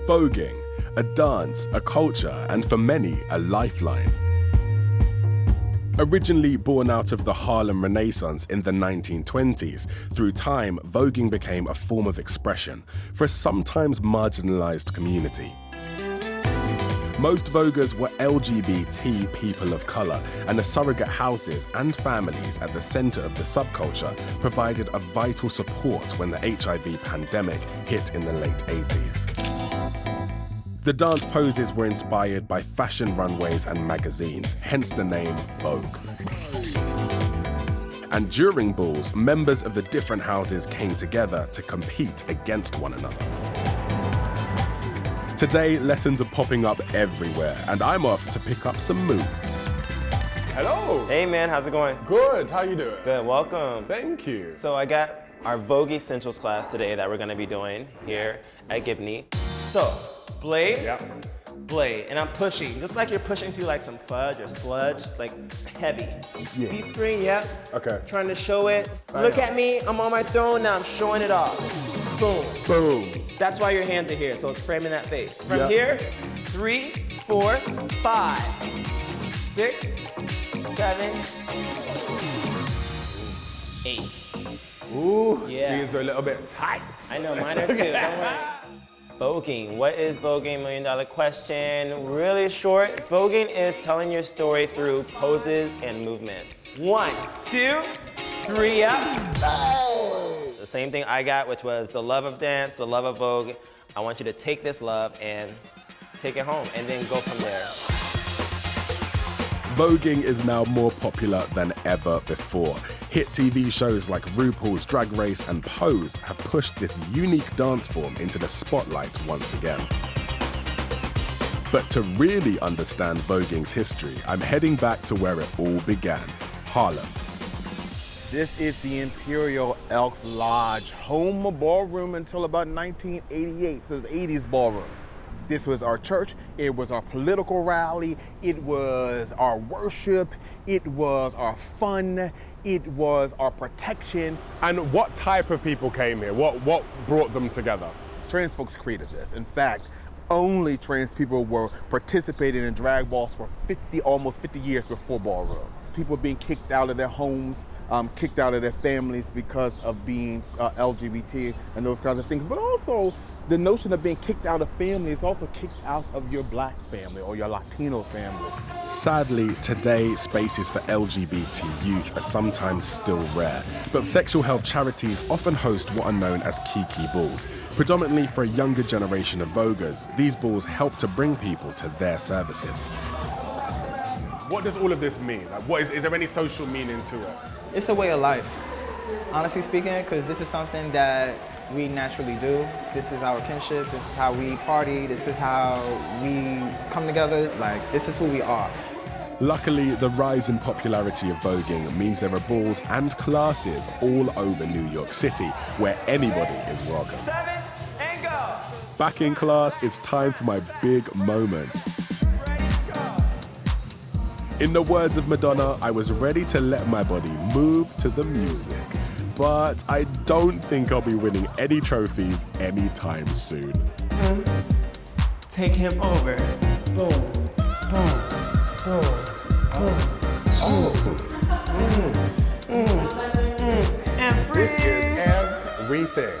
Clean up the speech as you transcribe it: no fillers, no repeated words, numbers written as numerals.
Voguing, a dance, a culture, and for many, a lifeline. Originally born out of the Harlem Renaissance in the 1920s, through time, voguing became a form of expression for a sometimes marginalized community. Most voguers were LGBT people of color, and the surrogate houses and families at the center of the subculture provided a vital support when the HIV pandemic hit in the late 80s. The dance poses were inspired by fashion runways and magazines, hence the name Vogue. And during balls, members of the different houses came together to compete against one another. Today, lessons are popping up everywhere, and I'm off to pick up some moves. Hello. Hey man, how's it going? Good, how you doing? Good, welcome. Thank you. So I got our Vogue Essentials class today that we're gonna be doing here at Gibney. So, blade, blade, and I'm pushing, just like you're pushing through like some fudge or sludge, like heavy. Yeah. B-spring, yep. Okay. Trying to show it. Look at me, I'm on my throne now, I'm showing it off. Boom. Boom. That's why your hands are here, so it's framing that face. From here, 3, 4, 5, 6, 7, 8. Ooh, Yeah. jeans are a little bit tight. I know, mine are too, don't worry. Voguing, what is voguing? $1 million question. Really short, voguing is telling your story through poses and movements. 1, 2, 3, up. The same thing I got, which was the love of dance, the love of Vogue. I want you to take this love and take it home and then go from there. Voguing is now more popular than ever before. Hit TV shows like RuPaul's Drag Race and Pose have pushed this unique dance form into the spotlight once again. But to really understand voguing's history, I'm heading back to where it all began, Harlem. This is the Imperial Elks Lodge, home of ballroom until about 1988, so it's 80s ballroom. This was our church, it was our political rally, it was our worship, it was our fun, it was our protection. And what type of people came here? What brought them together? Trans folks created this. In fact, only trans people were participating in drag balls for almost 50 years before ballroom. People being kicked out of their homes, kicked out of their families because of being LGBT and those kinds of things. But also, the notion of being kicked out of family is also kicked out of your Black family or your Latino family. Sadly, today, spaces for LGBT youth are sometimes still rare, but sexual health charities often host what are known as Kiki balls. Predominantly for a younger generation of voguers, these balls help to bring people to their services. What does all of this mean? Like, is there any social meaning to it? It's a way of life, honestly speaking, because this is something that we naturally do. This is our kinship, this is how we party, this is how we come together, like, this is who we are. Luckily, the rise in popularity of voguing means there are balls and classes all over New York City where anybody is welcome. 7, and go. Back in class, it's time for my big moment. In the words of Madonna, I was ready to let my body move to the music. But I don't think I'll be winning any trophies anytime soon. Take him over. Boom, boom, boom, boom. And freeze. This is everything.